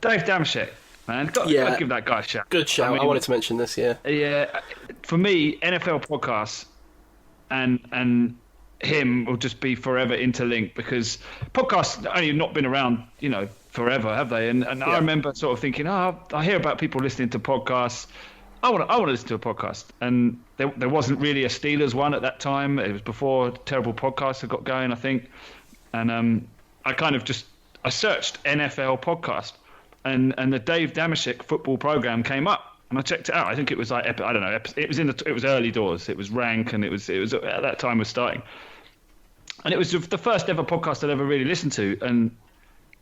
Dave Dameshek, man, got to give that guy a shout. Good shout. I wanted to mention this. Yeah. For me, NFL podcasts and him will just be forever interlinked, because podcasts only not been around, forever, have they? And I remember sort of thinking, I hear about people listening to podcasts. I want to listen to a podcast, and there wasn't really a Steelers one at that time. It was before Terrible Podcasts had got going, I think. And I kind of I searched NFL podcast, and the Dave Dameshek football program came up, and I checked it out. I think it was like, I don't know, it was early doors. It was rank, and it was at that time was starting, and it was the first ever podcast I'd ever really listened to, and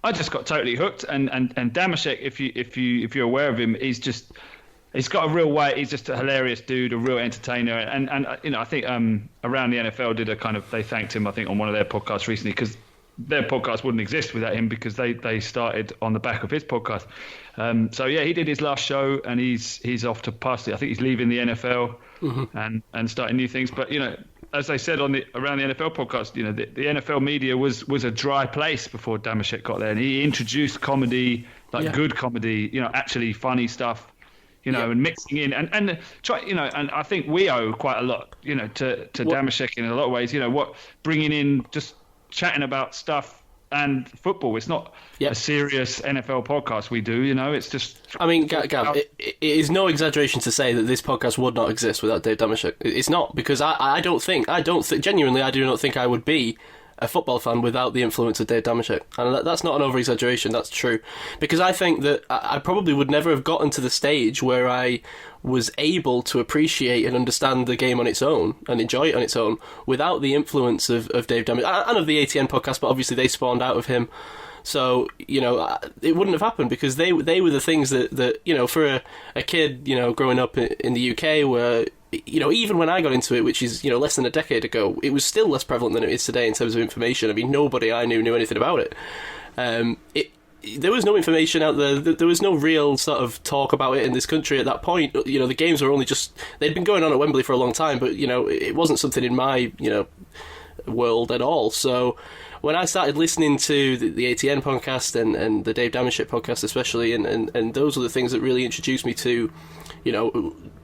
I just got totally hooked. And Dameshek, if you're aware of him, he's got a real way. He's just a hilarious dude, a real entertainer, and I think Around the NFL did they thanked him, I think, on one of their podcasts recently, because their podcast wouldn't exist without him, because they started on the back of his podcast. So yeah, he did his last show, and he's off to pastures. I think he's leaving the NFL and starting new things. But as they said on the Around the NFL podcast, the NFL media was a dry place before Dameshek got there, and he introduced comedy, good comedy, actually funny stuff. And mixing in and try, and I think we owe quite a lot, to Dameshek in a lot of ways. Bringing in, just chatting about stuff and football. It's not a serious NFL podcast we do. It's just. I mean, Gav, it is no exaggeration to say that this podcast would not exist without Dave Dameshek. It's not, because I do not think I would be a football fan without the influence of Dave Dameshek, and that's not an over-exaggeration, that's true, because I think that I probably would never have gotten to the stage where I was able to appreciate and understand the game on its own and enjoy it on its own without the influence of Dave Dameshek and of the ATN podcast, but obviously they spawned out of him. So, it wouldn't have happened, because they were the things that for a kid, growing up in the UK, where, even when I got into it, which is, less than a decade ago, it was still less prevalent than it is today in terms of information. I mean, nobody I knew anything about it. There was no information out there. There was no real sort of talk about it in this country at that point. The games were only they'd been going on at Wembley for a long time, but, it wasn't something in my, world at all. So when I started listening to the ATN podcast and the Dave Dameshek podcast especially, and those are the things that really introduced me to,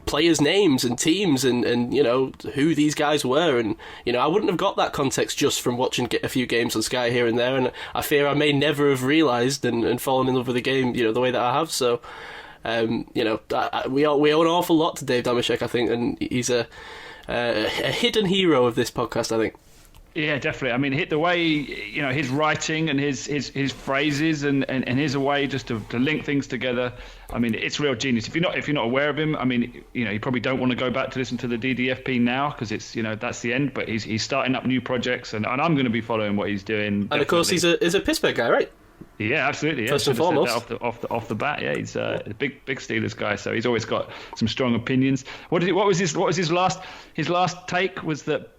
players' names and teams and who these guys were, and I wouldn't have got that context just from watching a few games on Sky here and there, and I fear I may never have realised and fallen in love with the game the way that I have. So we owe an awful lot to Dave Dameshek, I think, and he's a hidden hero of this podcast, I think. Yeah, definitely. I mean, the way his writing and his phrases and his way just to link things together. I mean, it's real genius. If you're not aware of him, I mean, you probably don't want to go back to listen to the DDFP now, because it's that's the end. But he's starting up new projects, and I'm going to be following what he's doing. And definitely. Of course, he's a Pittsburgh guy, right? Yeah, absolutely. Yeah. First and foremost, off the bat, yeah, he's a big Steelers guy, so he's always got some strong opinions. What was his last take? Was that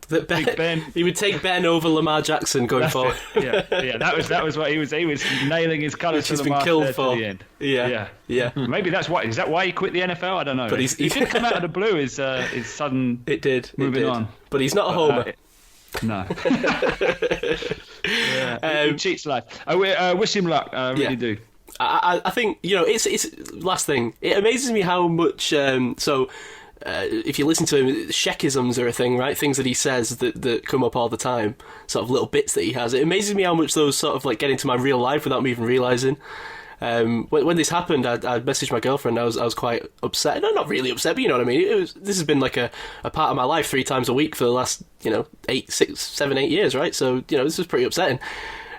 Big Ben, he would take Ben over Lamar Jackson going forward. Yeah, that was what he was nailing his colours to the mast killed for. To the end. Yeah. Maybe that's why. Is that why he quit the NFL? I don't know. But he did come out of the blue. His sudden. It did. Moving on. But he's not a homer. No. He cheats life. I wish him luck. I really do. I think it's last thing. It amazes me how much. If you listen to him, Shekisms are a thing, right? Things that he says that come up all the time, sort of little bits that he has. It amazes me how much those sort of get into my real life without me even realising. When this happened, I messaged my girlfriend. I was quite upset. No, not really upset, but you know what I mean. This has been like a part of my life 3 times a week for the last 8 years, right? So this was pretty upsetting.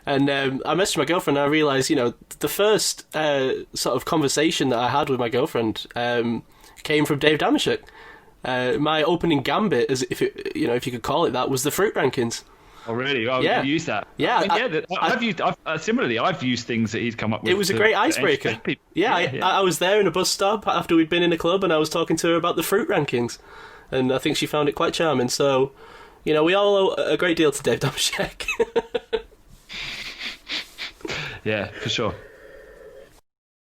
And I messaged my girlfriend, and I realised the first sort of conversation that I had with my girlfriend came from Dave Dameshek. My opening gambit, as if you could call it that, was the fruit rankings. Oh really? Oh, yeah. You use that? Yeah. I've used things that he's come up with. It was a great icebreaker. Yeah. I was there in a bus stop after we'd been in a club, and I was talking to her about the fruit rankings, and I think she found it quite charming. So, we all owe a great deal to Dave Dameshek. Yeah, for sure.